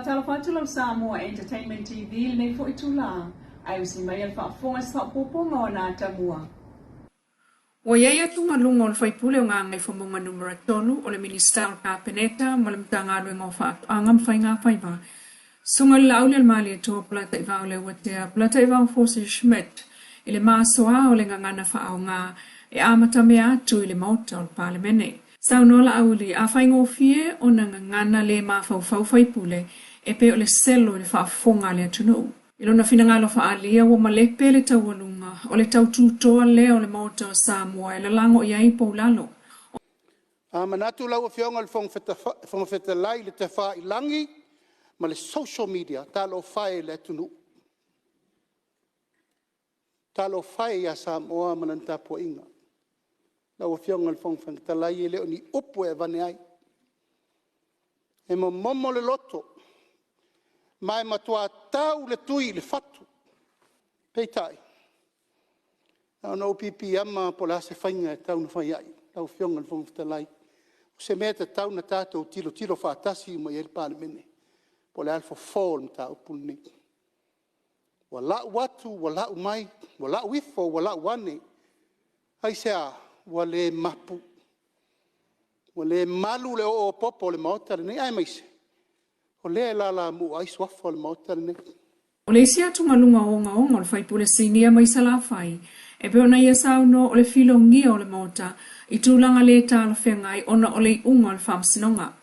Whatalawhatula Samoa Entertainment TV nei fo itula. Ai usi mai al whaafonga sa whaapoponga o nā tamua. Wa yaya tunga lunga o le whaipule o ngā ngai whamunga numera tonu o le Minister o Kapeneta ma le mtanga alue ngā whaatu angam whai ngā whaiva. Sunga le aule al mali e toa plata iwa o le watea plata iwa o Fosi Schmidt i le maasoa o le ngangana whaao ngā e amata mea atu i le mauta o le palemene. Saunola auli a whaingo fie o na ngangana le mawhau whaipule e pe o le selo le whaafonga le atunu. Ilo na finangalo whaalia wa malepe le taualunga o le taututoa leo le mauta o Samoa e le lango i ai poulalo. Manatu lau fionga le whongwheta lai le te wha ilangi ma le social media talo whae le atunu. Talo whae a Samoa mananta po inga. Lau fionga le whongwheta lai e leo ni upu e vane ai. E mo momo le loto. Mai matua tau le tui le fatu. Peitai. Nau na upipi ama po la se whainga e tau na whai ai. Lau fionga le whongwheta lai. Se mea te tau na tātou tilo whaatasi mo i el pāne mene. Po le alfa fall mta upuni. Wa lau watu, wa lau mai, wa lau ifo, wa lau wane. Hai sea, wa le mapu. Wa le malu le o popo le maota le nei ai maise. O le la mu ai swafo le maota le nei. O le isia tunga lunga o o le whaipule sinia mai sala whai. E pe ona ia sauno o le filongia o le mauta i tūlanga le tāla whengai ona o le unga o le whamsinonga.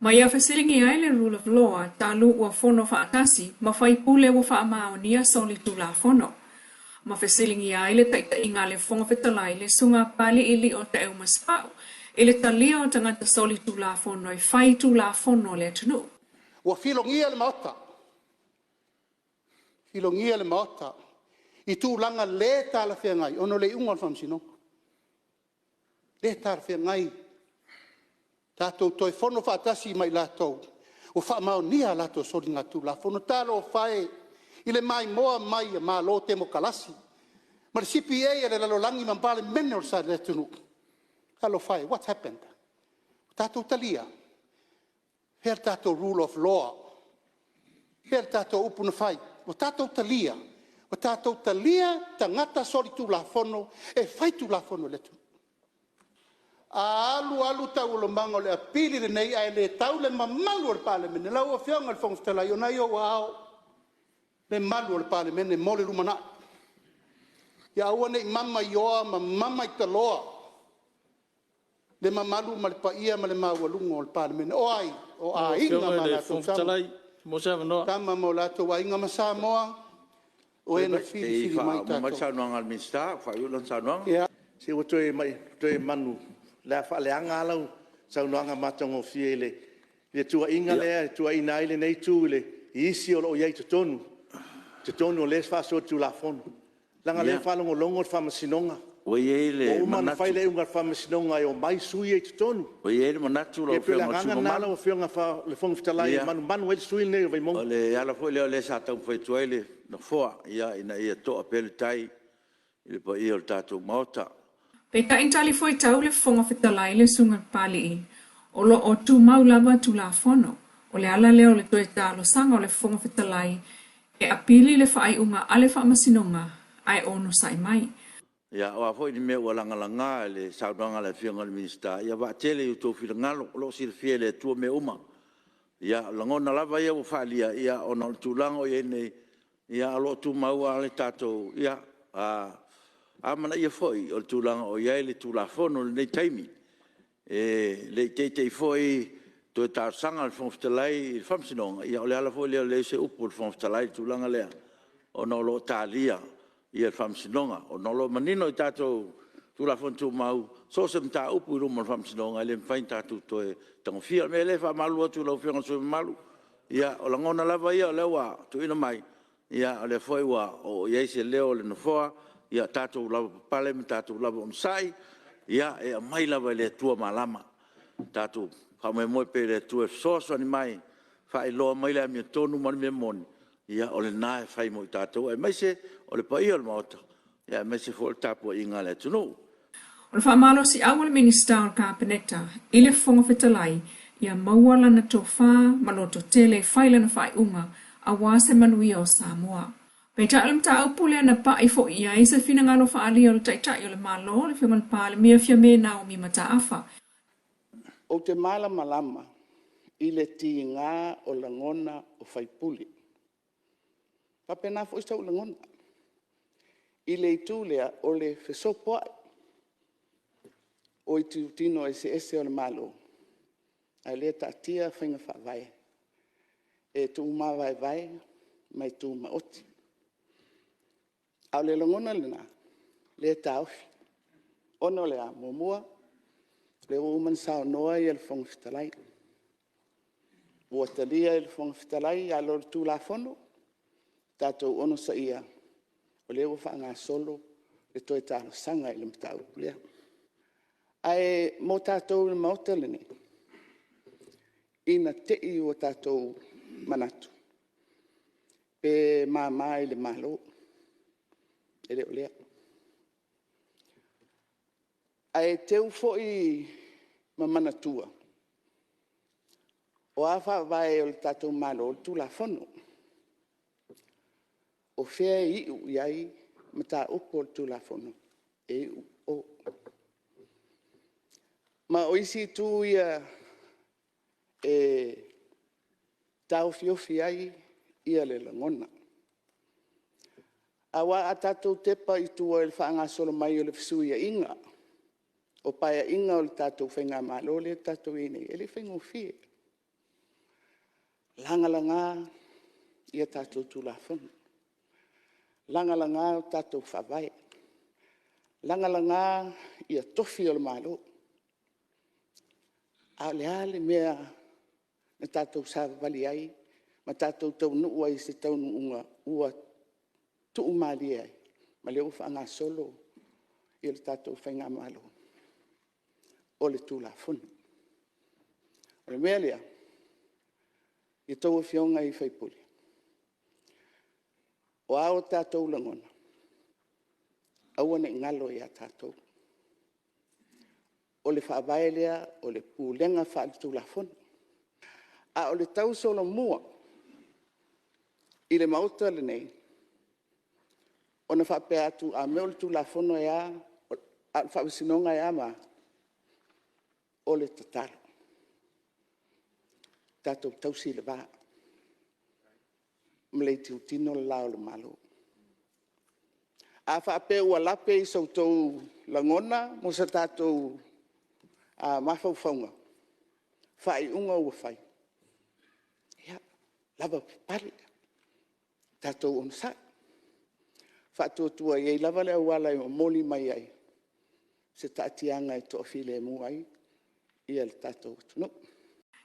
Ma ia whasilingi ai le rule of law tālu ua whono whaatasi ma whaipule ua whaamao nia soli tūla whono. Ma whasilingi ai le taita inga le whonga whetalai le sunga pali ili o te euma spau. E le talia o tangata soli tūla whono i whai tūla whono le atunu. Ua filongia le maota. Filongia le maota. I tūlanga le tāla whengai ono le unga o le whamsinonga. Le tāla whengai. Tātou toi whono whaatasi mai lātou. O whaamao nia lātou sori ngā tūla whono tālo whae. I le mai moa mai a mā lo te mo kalasi. Ma le CPA e le lalolangi mampale mene o le sa le tunu. Tālo whae, what's happened? Tātou talia. Her tātou rule of law. Her tātou upuna whai. O tātou talia. O tātou talia tangata sori tūla whono e whai tūla whono le tunu. Alu tau lo mango le apili le nei ai le tau le mamalu o le palemene. Lau o whianga le whongwhtala i o nai o wao. Le malu o le palemene mo le rumana. Ia aua nei mama i oa ma mama i taloa. Le mamalu ma le paia ma le maualunga o le palemene. O ai, o a inga ma la tau sama. Tama mo la tau a inga ma Samoa. O ena fili mai tato. Mai saunoanga al minsta, whaiulan saunoanga. Se o toe manu. Le whaaleanga lau, saunoanga matongo fiele. Le tua inga lea, tua ina ile nei tūle, i isi o lo iei te tonu. Te tonu o les whaso tu la fono. Langa le whalongo longo whamasinonga. O iei le manatu. O umana whaile unga whamasinonga e o mai sui e te tonu. O iei le manatu lo whionga sumamanu. E pila nganga nala o whionga le whongwhitalai e manu e sui nei o vai monga. O le ala fwoi leo le sa tau whaitua ele na fua ia ina ia toa pele tai. Ile pa ia o tātou maota. Pe ka intali foi tau le whonga whetalai le sunga pali i. O lo o tu mau lava tu la whono. O le ala leo le toe tālo sanga o le whonga whetalai. E apili le whaai unga ale whaamasinonga. Ai ono sai mai. Ia o a foi ni mea ua langa le saunoanga le whionga le minsta. Ia wa tele u tō whira ngalo lo si le fie le tua me uma. Ia langona lava ia u whaalia. Ia ona le tūlango i ene. Ia alo tu mau ale tātou. Ia amana ia foi o tūlanga o iai le tūla whono le nei taimi. Le teitei foi to tā sanga le whongwhitalai le whamsinonga. Ia o le ala foi leo le se upo le whongwhitalai tūlanga lea. O no lo tālia ia le whamsinonga. O no lo manino i tātou tūla whono tū mau. So se mta upo i rumo le whamsinonga. Ele mwhain tātou to e tangwhia. Me le whamalu atu lau whianga sui malu. Ia o langona lava ia o lewa tu ina mai. Ia o le foi wa o iai se leo le nofoa. Ia tātou lava pale, tātou lava onsai, ia e mai lava le tua malama. Tātou whamai moe pe le tua soso ni mai, whae loa mai le amia tonu mani me moni. Ia o le nae whai mo i tātou, e mai se o le paia le maota. Ia mai se fo le tāpua inga le tunu. O le whamalo si awal minister o Kapeneta, i le whonga whetalai, ia mauala na tofa maloto tele faila na fai unga a wase manuia o Samoa. Pei ta alam ta upule na pa ifo ia isa fina ngalo fa ali o tai o le malo le fiona pa le mia fia me na o mi mata afa. O te mala malama i le ti ngā o langona o faipuli. Papena fo isa o langona. I le itulea o le fesopoa. O i tino ese o le malo. Ai le ta tia whainga whawai. E tu ma vai mai tu ma oti. Au le langona le na. Le taufi. Ono le a momua. Le uman sao noa i el fong fitalai. Ua talia il fong fitalai a lor tu la fono. Tato ono sa ia. O le ufa ngā solo. Le toi tāno sanga i le mtau. Lea. Ai mo tato le mauta le ne. Ina te i o tato manatu. Pe mama i le malo. Ele o lea. Ai teu fo i mamanatua. O afa vai o tato malo tu la fono. O fea i u iai mata upo tu la fono. E u o. Ma o isi tu ia tau fiofi ai ia le langona. Awa a tato tepa i tu o el whaanga solo mai o le fisui a inga. O paia inga o le tato whainga malo le tato ine. Ele whainga o fie. Langa ia tato tu la fono. Langa o tato whawai. Langa ia tofi o le malo. A le mea na tato sa vali ai. Ma tato tau nuu ai se tau nuunga ua tu umali ai. Ma le ufa anga solo i le tato whainga malo. O le tu la fono. O le mea lea. I tau fionga i whaipuli. O ao tātou langona. Aua ne ngalo i a tātou. O le whaavae lea, o le pūlenga whaalitu la fono. A o le tau solo mua. I le mauta le nei. O na whapea atu a meo le tu la fono e a, a whaawisinonga e a ma. O le tataro. Tātou tausi le vaa. Mlei tiu tino le lao le malo. A whaape ua lape i sautou langona, mo sa tātou mafau whaunga. Whai unga ua whai. Ia, lava pari. Tātou onsa. Whaatua iei lava le awala i moli mai ai. Se taatianga i toa file mu ai. Ia le tātou tunu.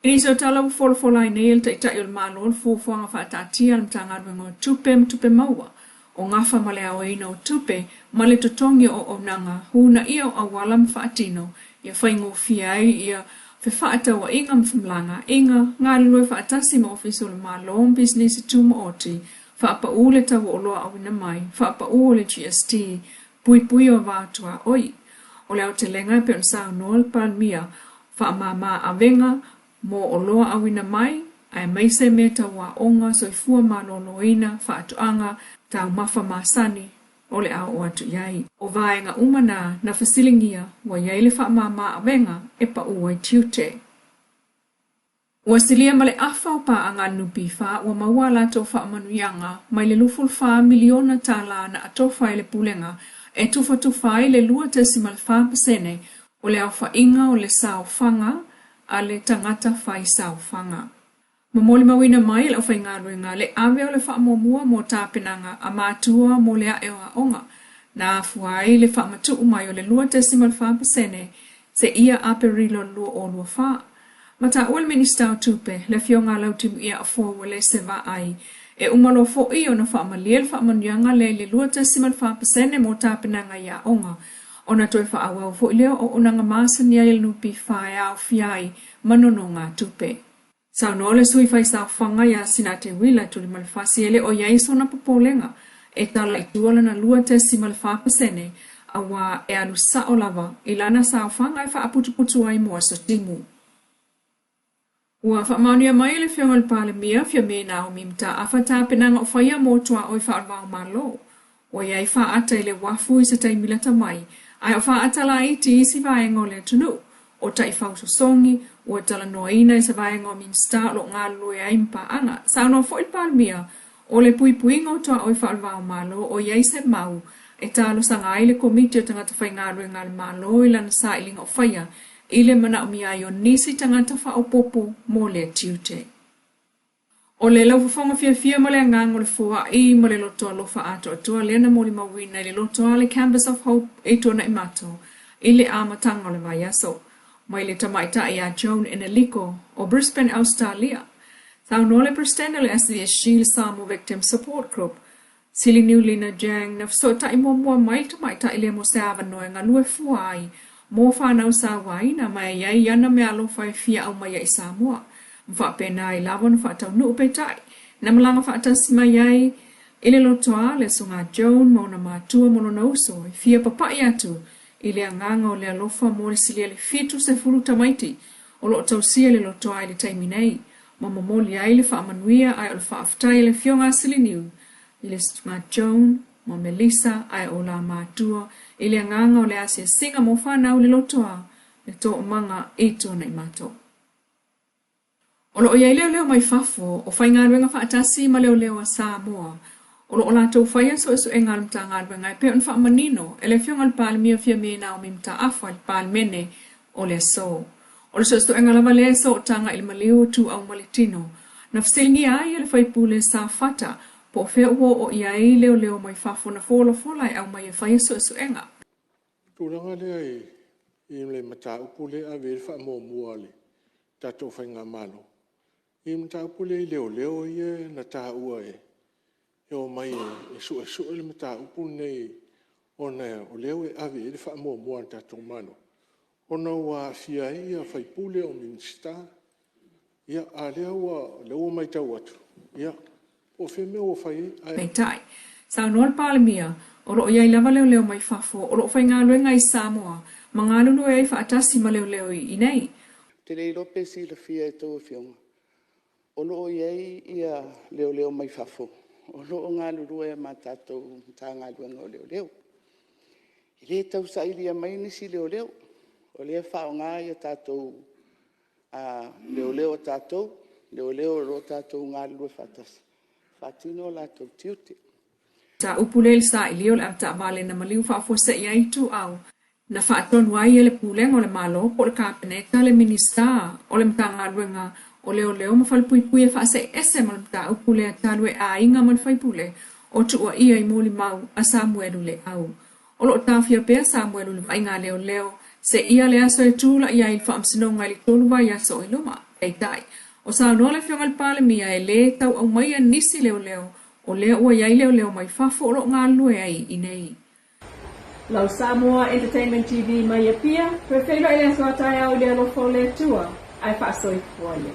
Iso tala ufolfola i neil ta ita il malo fufuanga whaatatia al mtanga ruengo tupe maua. O ngafa male au ina o tupe, male totongi o onanga, huna ia o awalam whaatino, ia whaingo fiai, ia whaata wa inga mfumlanga, inga ngā lue whaatasi ma ofiso le malo business tuma oti, whaapa ule tawa o loa awina mai, whaapa ule GST, pui o vātua oi. O leo te lenga pe on sao noal palmia, whaamama avenga, mo o loa awina mai, ai maise meta wa onga soifua maloloina whaatuanga tau mafa masani o le au o atu iai. O vaenga umana na fasilingia wa iaile whaamama avenga e pa uai tiute. Ua silia male afa o pa anga nupi wha ua mawala to whaamanuianga mai le luful wha miliona tala na atofa i le pulenga e tufa i le lua tesimal wha pasene o le au wha inga o le sao whanga a le tangata whai sao whanga. Mamoli mawina mai le whai ngā ruenga le awe o le whaamomua mo tāpenanga a mātua mo le ae o a onga. Nā fuai le whaamatu umai o le lua tesimal wha pasene se ia aperilo lua o lua wha. Mata ua le minista o tupe le fionga lautimu ia a fua le seva ai. E umalo fo i o na whaamalia le whaamanuianga le lua tesimal wha pasene mo tāpenanga ia onga. Ona toi whaawau fo i leo o unanga māsania il nupi whae au fiai manono ngā tupe. Sao no le sui whai sao whanga ia sinate wila tuli malfasi ele o iaiso na popolenga e tala i tuala na lua tesi malfapasene a wā e alu sa o lava ilana sao whanga e whaaputuputu ai mua so timu. Ua whaamaunia mai le whionga le pale mia fia me nao mimta awhata penanga o whaia motua o i whaarwao malo. O iai whaata i le wafu i sa taimilata mai, ai o whaata la iti isi vaengo le tunu. O tai whauso songi, ua tala noa ina i sa vaengo o minsta lo ngā lue ai mpa anga. Sa no fo il pale mia, o le pui puinga o toa o i whaarwao malo o iai se mau, e talo sanga ai le komiti o tangata whai ngā rue ngā malo i lana sa ilinga o whaia, ile mana o mia i o nisi tangata wha o popo mo le tiute. O le lau whafonga fia mo le ngang o le fua i mo le lotoa lofa ato atua lena mo le mawina i le lotoa le Canvas of Hope e tona i mato, i le amatanga o le vai aso. Mai le tamaita i a Joan Eneliko o Brisbane, Australia. Thau no le Brisbane le SBS Shield Samoa Victim Support Group. Sili niu lina jang na fso ta i mua mai tamaita i le mo se awa noe ngā lue fua ai. Mo whanau sa wai na mai iai yana me alo whai fia au mai i Samoa. Mwha pena i lawon whaatau nuu petai. Na malanga whaatasi mai iai i le lotoa le sunga Joan mauna mātua mono na uso i fia papai atu i le anganga o le alofa mo le silia le fitu se fulu tamaiti o lo tausia le lotoa i le taiminei. Mama moli ai le whaamanuia ai o le whaaftai le fionga siliniu i le sunga Joan mo Melissa ai o la mātua i le anganga o le asia singa mo whanau le lotoa le tō manga e tōna i mato. O lo iai leo mai fafo o whai ngā ruenga whaatasi ma leo a Samoa. O lo lātou whaia so e ngā mta ngā ruenga e peo nwa manino e le fionga le pāle mia fia me nao mi mta awha le pāle mene o le so. O le so e ngā lava le so o tanga il maleo tu au malitino. Na fsilingi ai e le whaipule sa fata po fea ua o iai leo mai fafo na fola au mai e whaia so e ngā. Tūranga lea i le mata upule a veri wha mua le tato whai ngā malo. I mata upule i leo i na tā ua e o mai e su le mata upule nei o leo e awe e wha mua tato malo. Ona wa fia ia whaipule o minsta ia a leo mai tau atu. Ia o whi mea o whai ai. Nei tai, sa noa pāle mia o lo iai lava leo mai fafo o lo whai ngā luenga i Samoa ma ngā lulu e whaatasi ma leo i nei. Te rei rope si la fia e tau fionga. O lo iai ia leo mai fafo. O lo ngā lulu e ma tātou tā ngā luenga o leo. I le tau sa ilia mai nisi leo. O le whao ngā ia tātou leo tātou. Leo ro tātou ngā lulu e whaatasi. Whaatino la tau tiute. Ta upulel sa ilio le ata vale na maliu whaafo se iai tu au. Na whaatonu ai ele puleng o le malo po le kāpeneta le minista o le mtanga luenga o leo mawhalpui e whaase ese ma le mta upule a talue a inga man whaipule o tua ia i mōli mau a Samuelu le au. O lo tawhia pea Samuelu le vainga leo se ia le aso e tūla ia il whaamsinonga li tolu vai aso i luma. Ei tai. O sa no le fionga le pale mia e le tau au mai a nisi leo o leo ua iai leo mai fafo o lo ngā lue ai i nei. Lau Samoa Entertainment TV mai a pia, prefeiro ele a sua taia o le alofo le tua, ai whaasoi fuaia.